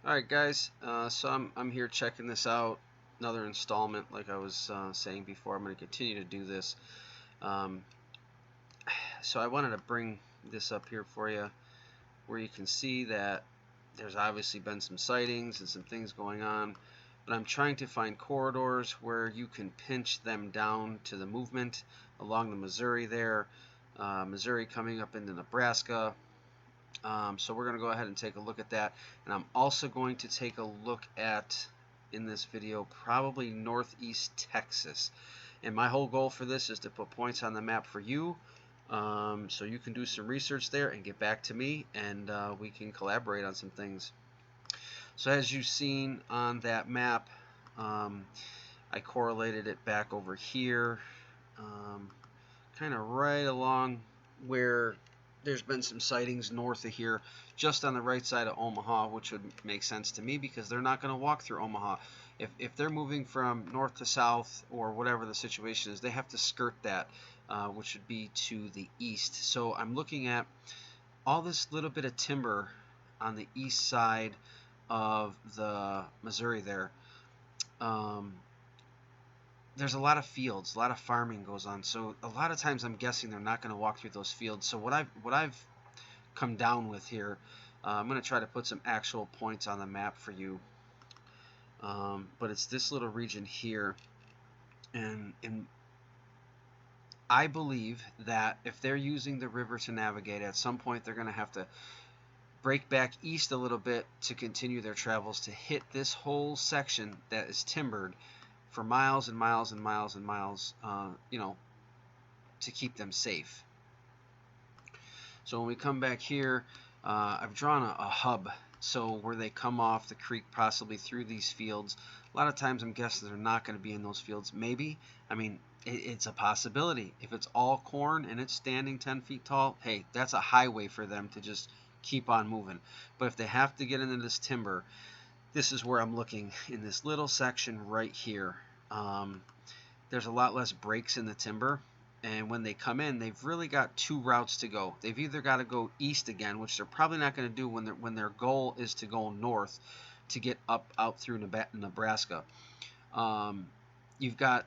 Alright guys, so I'm here checking this out, another installment like I was saying before. I'm going to continue to do this. Um, so I wanted to bring this up here for you where you can see that there's obviously been some sightings and some things going on, but I'm trying to find corridors where you can pinch them down to the movement along the Missouri there, Missouri coming up into Nebraska. So we're going to go ahead and take a look at that, and I'm also going to take a look at, in this video, probably northeast Texas. And my whole goal for this is to put points on the map for you, so you can do some research there and get back to me, and we can collaborate on some things. So as you've seen on that map, I correlated it back over here, kind of right along where there's been some sightings north of here, just on the right side of Omaha, which would make sense to me because they're not going to walk through Omaha. If they're moving from north to south or whatever the situation is, they have to skirt that, which would be to the east. So I'm looking at all this little bit of timber on the east side of the Missouri there. There's a lot of fields, a lot of farming goes on, so a lot of times I'm guessing they're not going to walk through those fields. So what I've come down with here, I'm going to try to put some actual points on the map for you, but it's this little region here, and I believe that if they're using the river to navigate, at some point they're going to have to break back east a little bit to continue their travels to hit this whole section that is timbered for miles and miles and miles and miles, to keep them safe. So when we come back here, I've drawn a hub, so where they come off the creek, possibly through these fields. A lot of times I'm guessing they're not going to be in those fields. Maybe, I mean, it's a possibility. If it's all corn and it's standing 10 feet tall, hey, that's a highway for them to just keep on moving. But if they have to get into this timber, this is where I'm looking, in this little section right here. There's a lot less breaks in the timber, and when they come in, they've really got two routes to go. They've either got to go east again, which they're probably not going to do when their goal is to go north to get up out through Nebraska. You've got,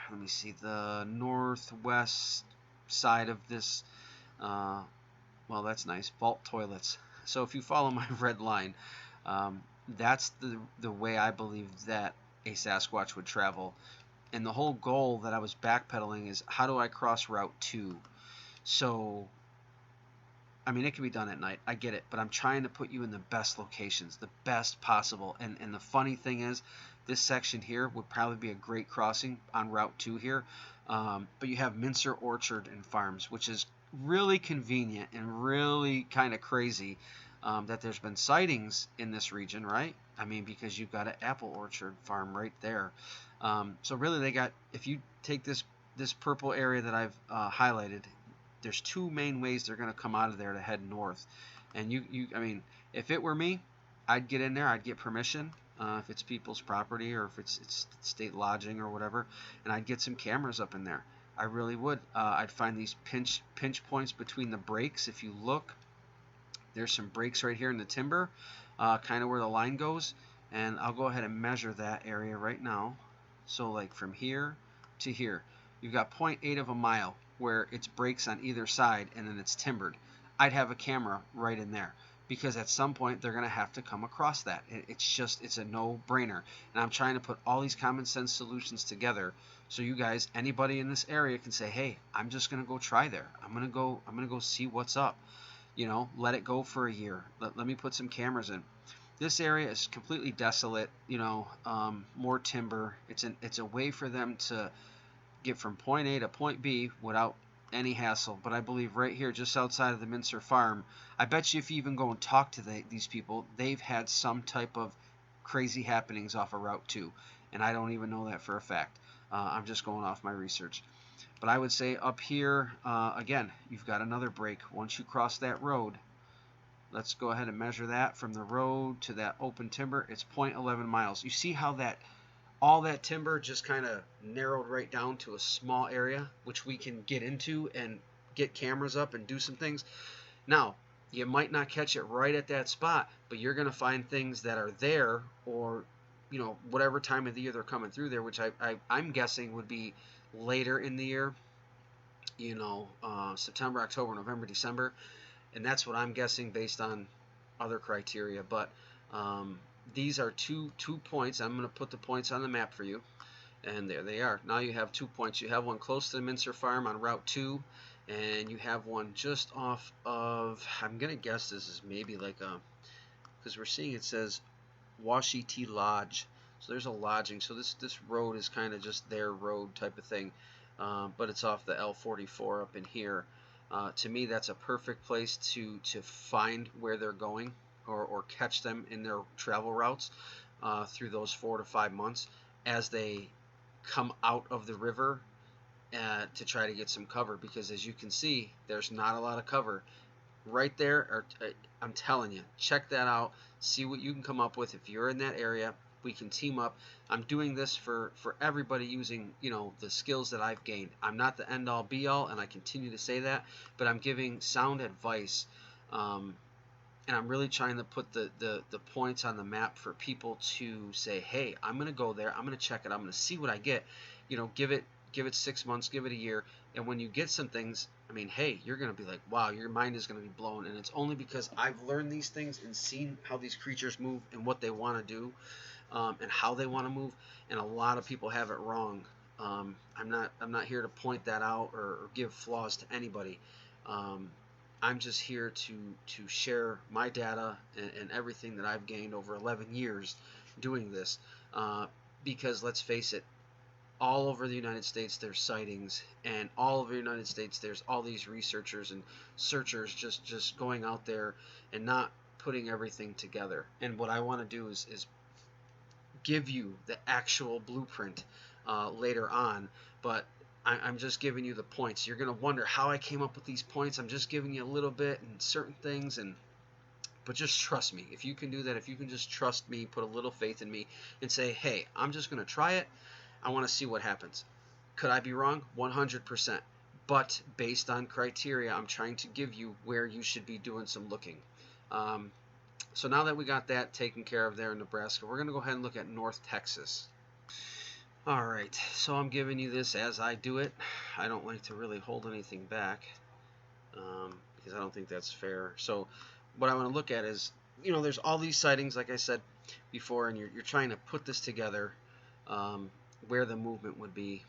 let me see, the northwest side of this. Well, that's nice. Vault toilets. So if you follow my red line, that's the way I believe that a Sasquatch would travel. And the whole goal that I was backpedaling is, how do I cross Route 2? So, I mean, it can be done at night. I get it. But I'm trying to put you in the best locations, the best possible. And the funny thing is, this section here would probably be a great crossing on Route 2 here. But you have Mincer Orchard and Farms, which is really convenient and really kind of crazy, that there's been sightings in this region, right? I mean, because you've got an apple orchard farm right there. So really, they got, if you take this purple area that I've highlighted, there's two main ways they're going to come out of there to head north. And I mean, if it were me, I'd get in there, I'd get permission, if it's people's property or if it's state lodging or whatever, and I'd get some cameras up in there. I really would. I'd find these pinch points between the breaks. If you look, there's some breaks right here in the timber, kind of where the line goes, and I'll go ahead and measure that area right now. So like from here to here, you've got 0.8 of a mile where it's breaks on either side and then it's timbered. I'd have a camera right in there, because at some point they're going to have to come across that. It's a no-brainer. And I'm trying to put all these common sense solutions together so you guys, anybody in this area, can say, hey, I'm just going to go try there. I'm going to go see what's up. Let it go for a year. Let me put some cameras in. This area is completely desolate, more timber. It's a way for them to get from point A to point B without any hassle. But I believe right here, just outside of the Mincer farm, I bet you if you even go and talk to these people, they've had some type of crazy happenings off of Route 2. And I don't even know that for a fact. I'm just going off my research. But I would say up here, again, you've got another break. Once you cross that road, let's go ahead and measure that from the road to that open timber. It's 0.11 miles. You see how all that timber just kind of narrowed right down to a small area, which we can get into and get cameras up and do some things. Now, You might not catch it right at that spot, but you're going to find things that are there, or whatever time of the year they're coming through there, which I'm guessing would be later in the year, September, October, November, December, and that's what I'm guessing based on other criteria. But these are two points. I'm going to put the points on the map for you, and there they are. Now you have 2 points. You have one close to the Mincer Farm on Route 2, and you have one just off of, I'm going to guess this is maybe like because we're seeing it says Washita Lodge. So there's a lodging. So this road is kind of just their road type of thing, but it's off the L44 up in here. To me, that's a perfect place to find where they're going, or catch them in their travel routes through those 4 to 5 months as they come out of the river to try to get some cover, because as you can see, there's not a lot of cover right there. I'm telling you, check that out, see what you can come up with. If you're in that area, we can team up. I'm doing this for everybody using the skills that I've gained. I'm not the end all be all, and I continue to say that, but I'm giving sound advice, and I'm really trying to put the points on the map for people to say, hey, I'm going to go there, I'm going to check it, I'm going to see what I get. Give it 6 months, give it a year, and when you get some things, I mean, hey, you're going to be like, wow, your mind is going to be blown. And it's only because I've learned these things and seen how these creatures move and what they want to do, and how they want to move. And a lot of people have it wrong. I'm not here to point that out or give flaws to anybody. I'm just here to share my data and everything that I've gained over 11 years doing this, because let's face it, all over the United States there's sightings, and all over the United States there's all these researchers and searchers just going out there and not putting everything together. And what I want to do is give you the actual blueprint later on, but I'm just giving you the points. You're going to wonder how I came up with these points. I'm just giving you a little bit and certain things, but just trust me. If you can do that, if you can just trust me, put a little faith in me, and say, hey, I'm just going to try it. I want to see what happens. Could I be wrong? 100%. But based on criteria, I'm trying to give you where you should be doing some looking. So now that we got that taken care of there in Nebraska, we're going to go ahead and look at North Texas. All right, so I'm giving you this as I do it. I don't like to really hold anything back, because I don't think that's fair. So what I want to look at is, there's all these sightings, like I said before, and you're trying to put this together, where the movement would be.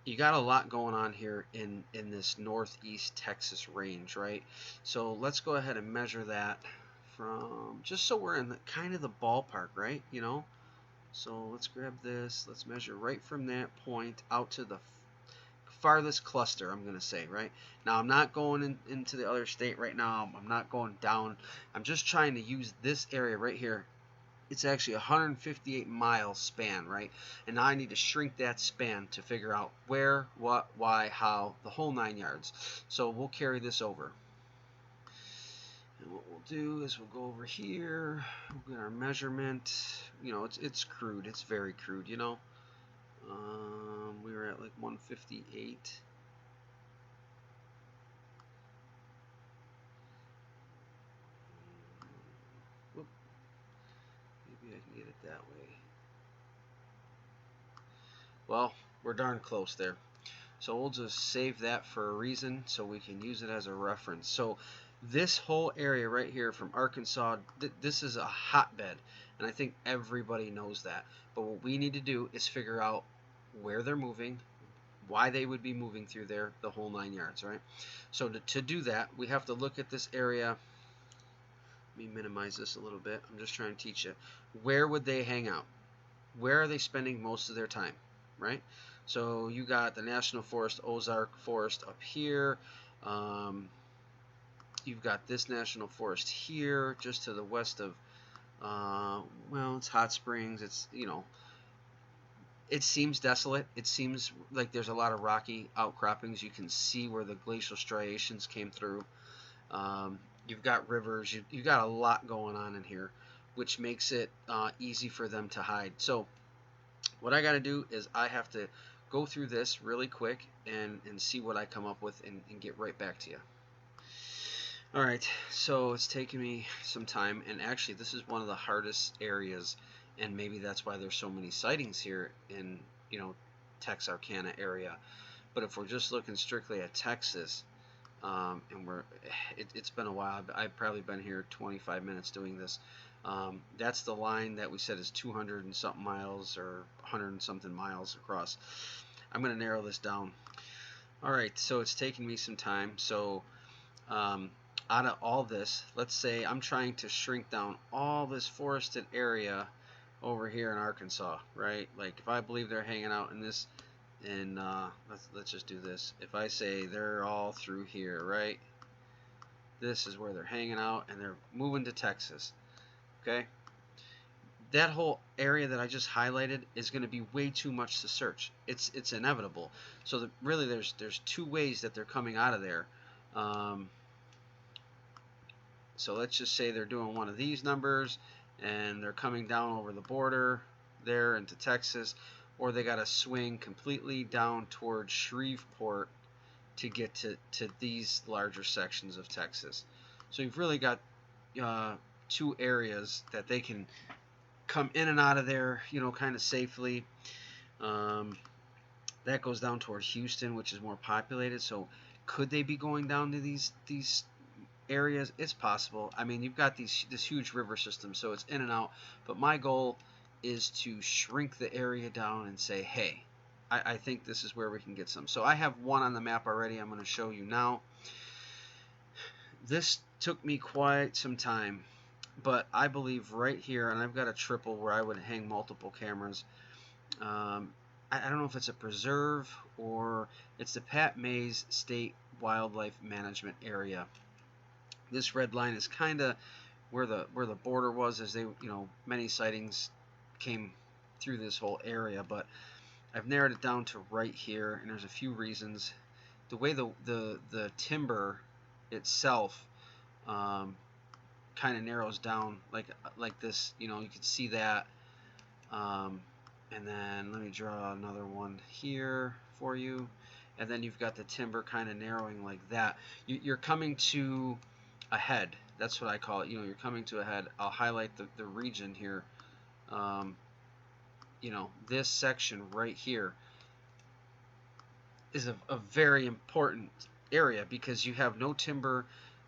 You got a lot going on here in this northeast Texas range, right? So let's go ahead and measure that from, just so we're in the kind of the ballpark, right? So let's grab this, let's measure right from that point out to the farthest cluster, I'm going to say, right? Now I'm not going into the other state right now, I'm not going down, I'm just trying to use this area right here. It's actually a 158 mile span, right? And now I need to shrink that span to figure out where, what, why, how, the whole 9 yards. So we'll carry this over. And what we'll do is we'll go over here, we'll get our measurement. It's crude, it's very crude, we were at like 158. Whoop. Maybe I can get it that way. Well, we're darn close there. So we'll just save that for a reason so we can use it as a reference. So this whole area right here from Arkansas, this is a hotbed, and I think everybody knows that. But what we need to do is figure out where they're moving, why they would be moving through there, the whole 9 yards, right? So to do that, we have to look at this area. Let me minimize this a little bit. I'm just trying to teach you. Where would they hang out? Where are they spending most of their time, right? So you got the National Forest, Ozark Forest up here. You've got this National Forest here, just to the west of, well, it's Hot Springs. It's, it seems desolate. It seems like there's a lot of rocky outcroppings. You can see where the glacial striations came through. You've got rivers. You've got a lot going on in here, which makes it easy for them to hide. So what I got to do is I have to go through this really quick and see what I come up with and get right back to you. All right, so it's taken me some time, and actually this is one of the hardest areas, and maybe that's why there's so many sightings here in, Texarkana area. But if we're just looking strictly at Texas, and it's been a while. I've probably been here 25 minutes doing this. That's the line that we said is 200 and something miles or 100 and something miles across. I'm going to narrow this down. All right, so it's taken me some time. So out of all this, let's say I'm trying to shrink down all this forested area over here in Arkansas, right? Like if I believe they're hanging out in this, and let's just do this. If I say they're all through here, right? This is where they're hanging out, and they're moving to Texas. Okay, that whole area that I just highlighted is going to be way too much to search. It's inevitable. So really, there's two ways that they're coming out of there. So let's just say they're doing one of these numbers, and they're coming down over the border there into Texas, or they got to swing completely down towards Shreveport to get to these larger sections of Texas. So you've really got two areas that they can come in and out of there, kind of safely. That goes down toward Houston, which is more populated. So could they be going down to these areas? It's possible. I mean, you've got this huge river system, so it's in and out. But my goal is to shrink the area down and say, hey, I think this is where we can get some. So I have one on the map already. I'm going to show you now. This took me quite some time, but I believe right here, and I've got a triple where I would hang multiple cameras. I don't know if it's a preserve or it's the Pat Mays State Wildlife Management Area. This red line is kind of where the border was, as they, many sightings came through this whole area, but I've narrowed it down to right here, and there's a few reasons. The way the timber itself kind of narrows down like this, you can see that. And then let me draw another one here for you, and then you've got the timber kind of narrowing like that. You're coming to a head. That's what I call it. You're coming to a head. I'll highlight the region here. This section right here is a very important area because you have no timber.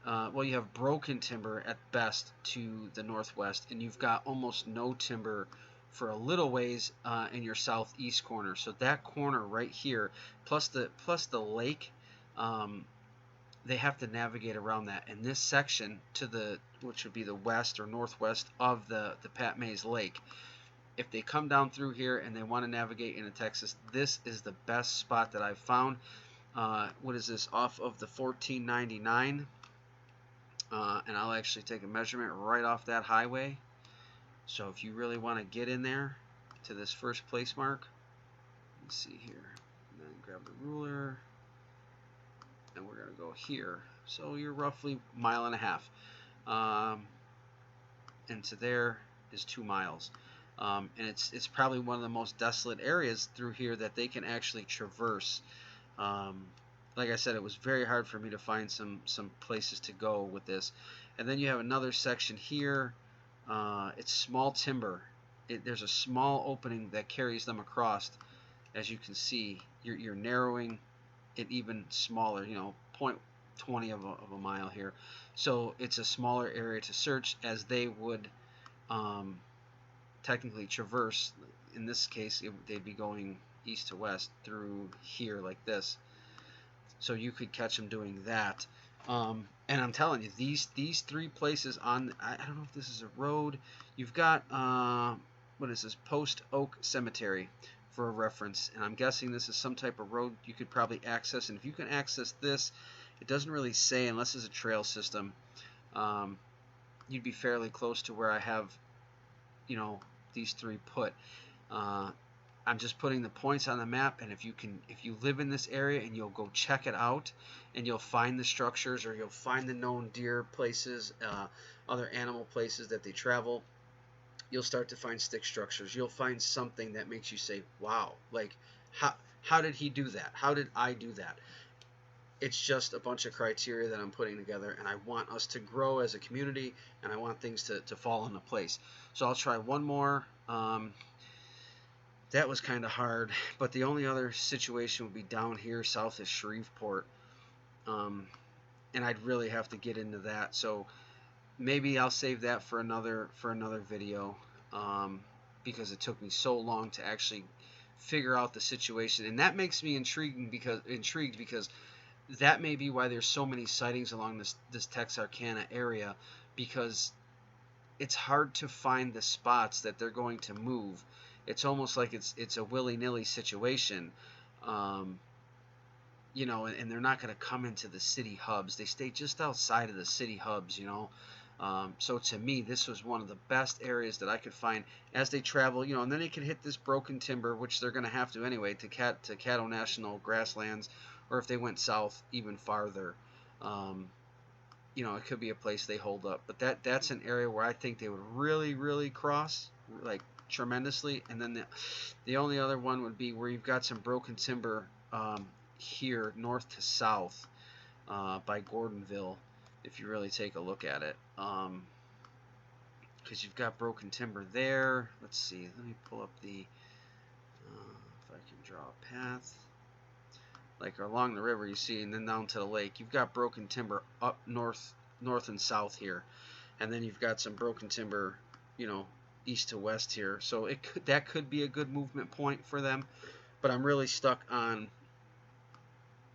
You have broken timber at best to the northwest, and you've got almost no timber for a little ways in your southeast corner. So that corner right here, plus the lake, they have to navigate around that. And this section which would be the west or northwest of the Pat Mays Lake, if they come down through here and they want to navigate into Texas, this is the best spot that I've found. What is this, off of the 1499? And I'll actually take a measurement right off that highway. So if you really want to get in there to this first place mark, let's see here, and then grab the ruler, and we're going to go here. So you're roughly a mile and a half, and to there is 2 miles. And it's probably one of the most desolate areas through here that they can actually traverse. Like I said, it was very hard for me to find some places to go with this. And then you have another section here. It's small timber. There's a small opening that carries them across. As you can see, you're narrowing it even smaller, 0.20 of a mile here. So it's a smaller area to search, as they would technically traverse. In this case, they'd be going east to west through here like this. So you could catch them doing that. And I'm telling you, these 3 places on, I don't know if this is a road. You've got, what is this, Post Oak Cemetery for a reference. And I'm guessing this is some type of road you could probably access. And if you can access this, it doesn't really say, unless it's a trail system, you'd be fairly close to where I have, these 3 put. I'm just putting the points on the map, and if you live in this area and you'll go check it out, and you'll find the structures, or you'll find the known deer places, other animal places that they travel, you'll start to find stick structures. You'll find something that makes you say, wow, like how did he do that? How did I do that? It's just a bunch of criteria that I'm putting together, and I want us to grow as a community, and I want things to fall into place. So I'll try one more. That was kind of hard, but the only other situation would be down here south of Shreveport, and I'd really have to get into that. So maybe I'll save that for another video, because it took me so long to actually figure out the situation, and that makes me intrigued because that may be why there's so many sightings along this Texarkana area, because it's hard to find the spots that they're going to move. It's almost like it's a willy-nilly situation, and they're not going to come into the city hubs. They stay just outside of the city hubs, So to me, this was one of the best areas that I could find as they travel, and then they could hit this broken timber, which they're going to have to anyway, to Caddo National Grasslands, or if they went south even farther, it could be a place they hold up. But that's an area where I think they would really, really cross, like tremendously. And then the only other one would be where you've got some broken timber here, north to south, by Gordonville, if you really take a look at it, because you've got broken timber there. Let's see, let me pull up the if I can draw a path, like along the river, you see, and then down to the lake. You've got broken timber up north and south here, and then you've got some broken timber, east to west here. So that could be a good movement point for them, but I'm really stuck on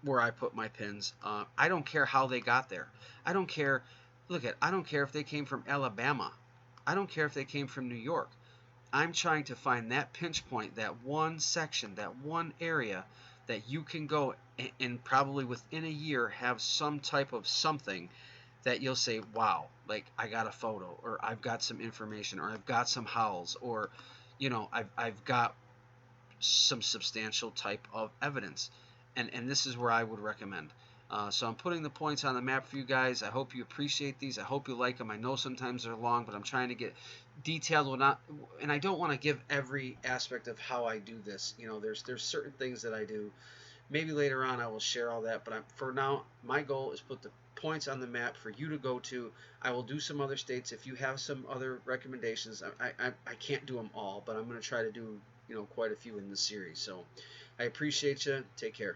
where I put my pins. I don't care how they got there. I don't care. I don't care if they came from Alabama. I don't care if they came from New York. I'm trying to find that pinch point, that one section, that one area that you can go and probably within a year have some type of something that you'll say, wow, like I got a photo, or I've got some information, or I've got some howls, or I've got some substantial type of evidence. And this is where I would recommend. So I'm putting the points on the map for you guys. I hope you appreciate these. I hope you like them. I know sometimes they're long, but I'm trying to get detailed, and I don't want to give every aspect of how I do this. There's certain things that I do. Maybe later on I will share all that, but for now, my goal is put the points on the map for you to go to. I will do some other states if you have some other recommendations. I can't do them all, but I'm going to try to do quite a few in this series. So I appreciate you. Take care.